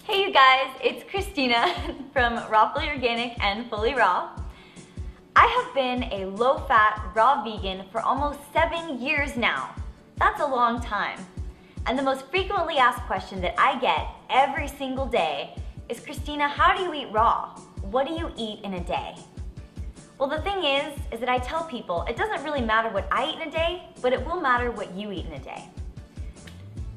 Hey you guys, it's Christina from Raw Fully Organic and Fully Raw. I have been a low-fat, raw vegan for almost 7 years now. That's a long time. And the most frequently asked question that I get every single day is, Christina, how do you eat raw? What do you eat in a day? Well, the thing is that I tell people it doesn't really matter what I eat in a day, but it will matter what you eat in a day.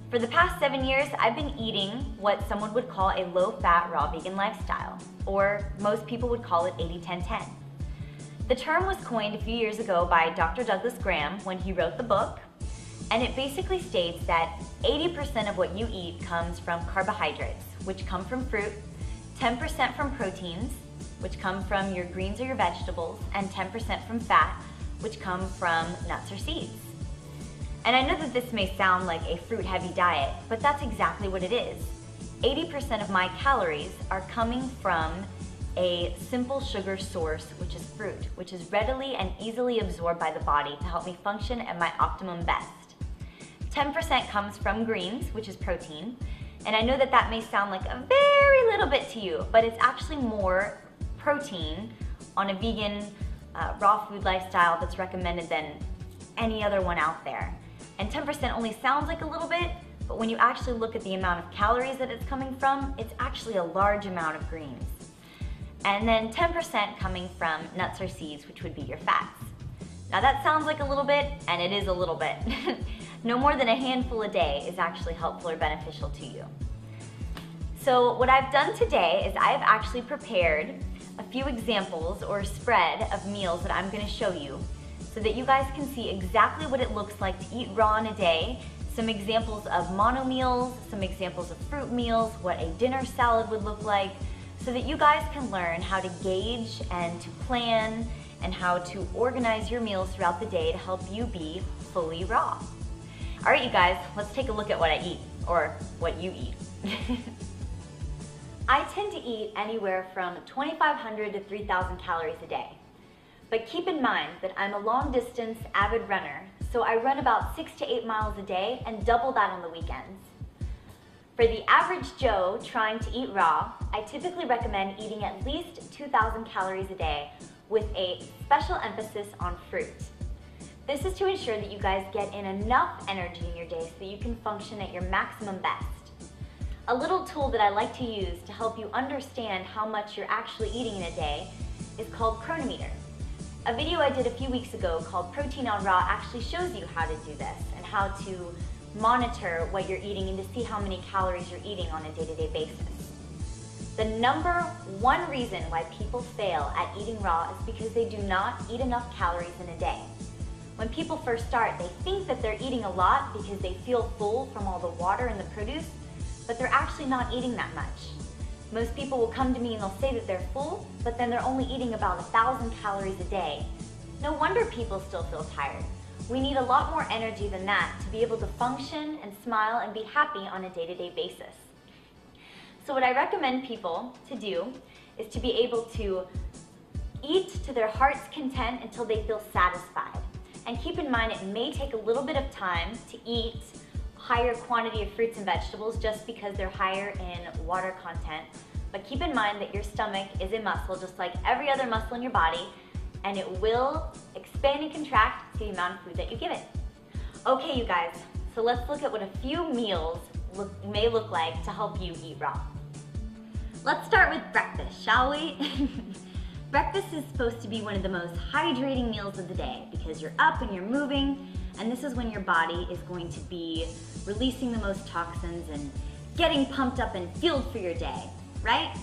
For the past 7 years, I've been eating what someone would call a low-fat, raw vegan lifestyle, or most people would call it 80-10-10. The term was coined a few years ago by Dr. Douglas Graham when he wrote the book, and it basically states that 80% of what you eat comes from carbohydrates, which come from fruit, 10% from proteins, which come from your greens or your vegetables, and 10% from fat, which come from nuts or seeds. And I know that this may sound like a fruit-heavy diet, but that's exactly what it is. 80% of my calories are coming from a simple sugar source, which is fruit, which is readily and easily absorbed by the body to help me function at my optimum best. 10% comes from greens, which is protein, and I know that that may sound like a very little bit to you, but it's actually more protein on a vegan raw food lifestyle that's recommended than any other one out there. And 10% only sounds like a little bit, but when you actually look at the amount of calories that it's coming from, it's actually a large amount of greens. And then 10% coming from nuts or seeds, which would be your fats. Now that sounds like a little bit, and it is a little bit. No more than a handful a day is actually helpful or beneficial to you. So what I've done today is I've actually prepared a few examples or a spread of meals that I'm going to show you, so that you guys can see exactly what it looks like to eat raw in a day, some examples of mono meals, some examples of fruit meals, what a dinner salad would look like, so that you guys can learn how to gauge and to plan and how to organize your meals throughout the day to help you be fully raw. All right, you guys, let's take a look at what I eat, or what you eat. I tend to eat anywhere from 2,500 to 3,000 calories a day. But keep in mind that I'm a long-distance avid runner, so I run about 6 to 8 miles a day and double that on the weekends. For the average Joe trying to eat raw, I typically recommend eating at least 2,000 calories a day with a special emphasis on fruit. This is to ensure that you guys get in enough energy in your day so that you can function at your maximum best. A little tool that I like to use to help you understand how much you're actually eating in a day is called Cronometer. A video I did a few weeks ago called Protein on Raw actually shows you how to do this and how to monitor what you're eating and to see how many calories you're eating on a day-to-day basis. The number one reason why people fail at eating raw is because they do not eat enough calories in a day. When people first start, they think that they're eating a lot because they feel full from all the water and the produce, but they're actually not eating that much. Most people will come to me and they'll say that they're full, but then they're only eating about 1,000 calories a day. No wonder people still feel tired. We need a lot more energy than that to be able to function and smile and be happy on a day-to-day basis. So what I recommend people to do is to be able to eat to their heart's content until they feel satisfied. And keep in mind, it may take a little bit of time to eat higher quantity of fruits and vegetables just because they're higher in water content. But keep in mind that your stomach is a muscle just like every other muscle in your body, and it will expand and contract to the amount of food that you give it. Okay, you guys, so let's look at what a few meals may look like to help you eat raw. Let's start with breakfast, shall we? Breakfast is supposed to be one of the most hydrating meals of the day because you're up and you're moving, and this is when your body is going to be releasing the most toxins and getting pumped up and fueled for your day, right?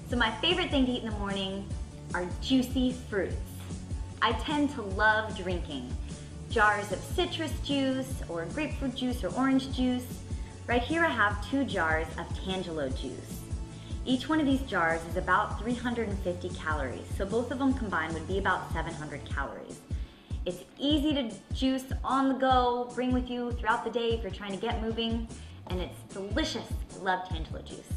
So my favorite thing to eat in the morning are juicy fruits. I tend to love drinking jars of citrus juice or grapefruit juice or orange juice. Right here I have 2 jars of Tangelo juice. Each one of these jars is about 350 calories, so both of them combined would be about 700 calories. It's easy to juice on the go, bring with you throughout the day if you're trying to get moving, and it's delicious. I love Tangelo juice.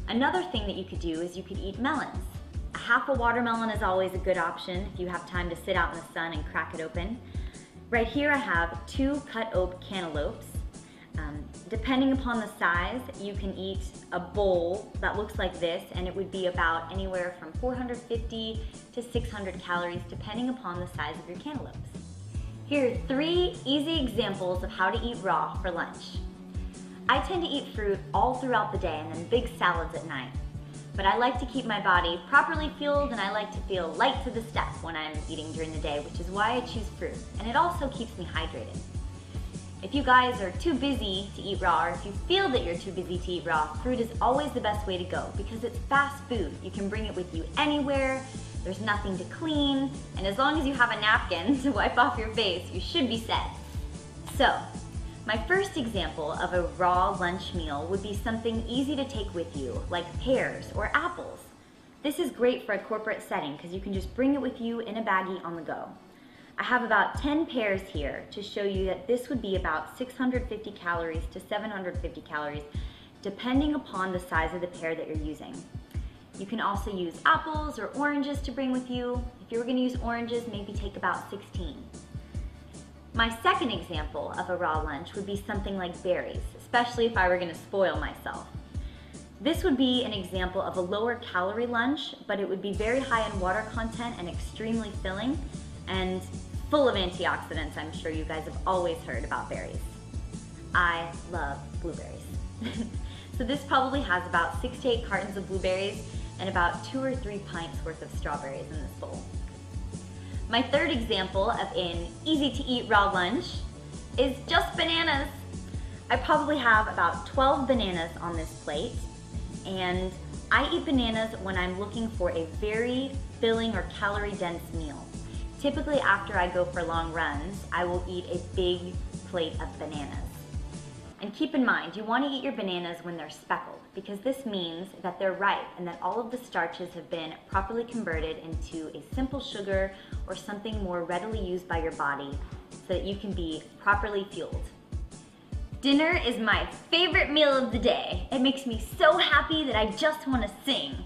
Another thing that you could do is you could eat melons. Half a watermelon is always a good option if you have time to sit out in the sun and crack it open. Right here I have 2 cut oak cantaloupes, Depending upon the size, you can eat a bowl that looks like this, and it would be about anywhere from 450 to 600 calories depending upon the size of your cantaloupes. Here are 3 easy examples of how to eat raw for lunch. I tend to eat fruit all throughout the day and then big salads at night. But I like to keep my body properly fueled, and I like to feel light to the step when I'm eating during the day, which is why I choose fruit. And it also keeps me hydrated. If you guys are too busy to eat raw, or if you feel that you're too busy to eat raw, fruit is always the best way to go because it's fast food. You can bring it with you anywhere, there's nothing to clean, and as long as you have a napkin to wipe off your face, you should be set. So, my first example of a raw lunch meal would be something easy to take with you, like pears or apples. This is great for a corporate setting because you can just bring it with you in a baggie on the go. I have about 10 pears here to show you that this would be about 650 calories to 750 calories, depending upon the size of the pear that you're using. You can also use apples or oranges to bring with you. If you were going to use oranges, maybe take about 16. My second example of a raw lunch would be something like berries, especially if I were going to spoil myself. This would be an example of a lower calorie lunch, but it would be very high in water content and extremely filling, and full of antioxidants. I'm sure you guys have always heard about berries. I love blueberries. So this probably has about 6 to 8 cartons of blueberries and about 2 or 3 pints worth of strawberries in this bowl. My third example of an easy to eat raw lunch is just bananas. I probably have about 12 bananas on this plate, and I eat bananas when I'm looking for a very filling or calorie dense meal. Typically after I go for long runs, I will eat a big plate of bananas. And keep in mind, you want to eat your bananas when they're speckled, because this means that they're ripe and that all of the starches have been properly converted into a simple sugar or something more readily used by your body so that you can be properly fueled. Dinner is my favorite meal of the day. It makes me so happy that I just want to sing.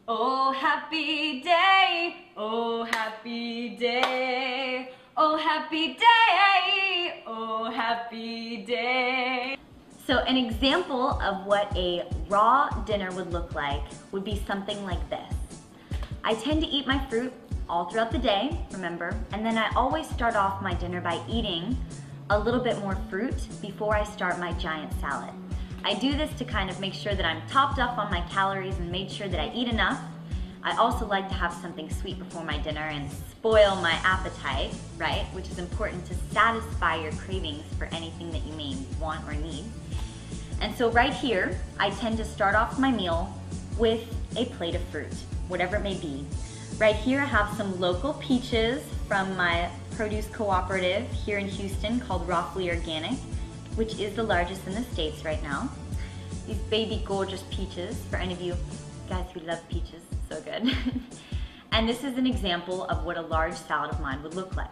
Oh happy day, oh happy day, oh happy day, oh happy day. So an example of what a raw dinner would look like would be something like this. I tend to eat my fruit all throughout the day, remember, and then I always start off my dinner by eating a little bit more fruit before I start my giant salad. I do this to kind of make sure that I'm topped up on my calories and made sure that I eat enough. I also like to have something sweet before my dinner and spoil my appetite, right? Which is important to satisfy your cravings for anything that you may want or need. And so right here, I tend to start off my meal with a plate of fruit, whatever it may be. Right here I have some local peaches from my produce cooperative here in Houston called Rofley Organic, which is the largest in the States right now. These baby gorgeous peaches, for any of you guys who love peaches, so good. And this is an example of what a large salad of mine would look like.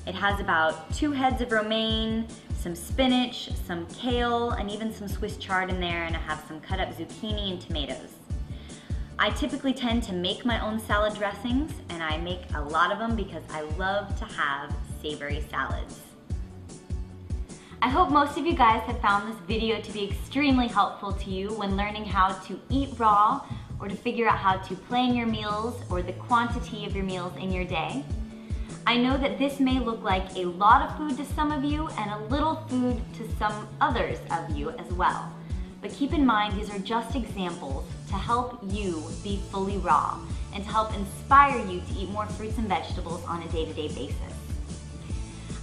It has about 2 heads of romaine, some spinach, some kale, and even some Swiss chard in there, and I have some cut up zucchini and tomatoes. I typically tend to make my own salad dressings, and I make a lot of them because I love to have savory salads. I hope most of you guys have found this video to be extremely helpful to you when learning how to eat raw or to figure out how to plan your meals or the quantity of your meals in your day. I know that this may look like a lot of food to some of you and a little food to some others of you as well. But keep in mind, these are just examples to help you be fully raw and to help inspire you to eat more fruits and vegetables on a day-to-day basis.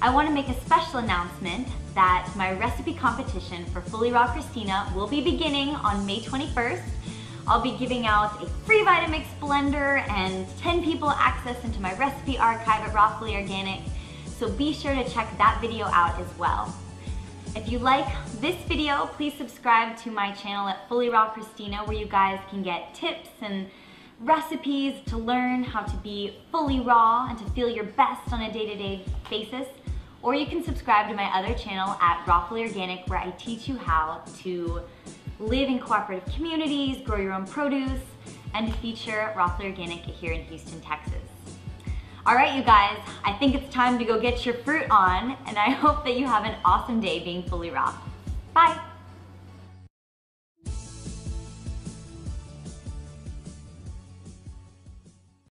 I want to make a special announcement that my recipe competition for Fully Raw Christina will be beginning on May 21st. I'll be giving out a free Vitamix blender and 10 people access into my recipe archive at Rofley Organic, so be sure to check that video out as well. If you like this video, please subscribe to my channel at Fully Raw Christina, where you guys can get tips and recipes to learn how to be fully raw and to feel your best on a day-to-day basis. Or you can subscribe to my other channel at Rofley Organic, where I teach you how to live in cooperative communities, grow your own produce, and to feature Rofley Organic here in Houston, Texas. All right, you guys, I think it's time to go get your fruit on, and I hope that you have an awesome day being fully raw. Bye. Bye.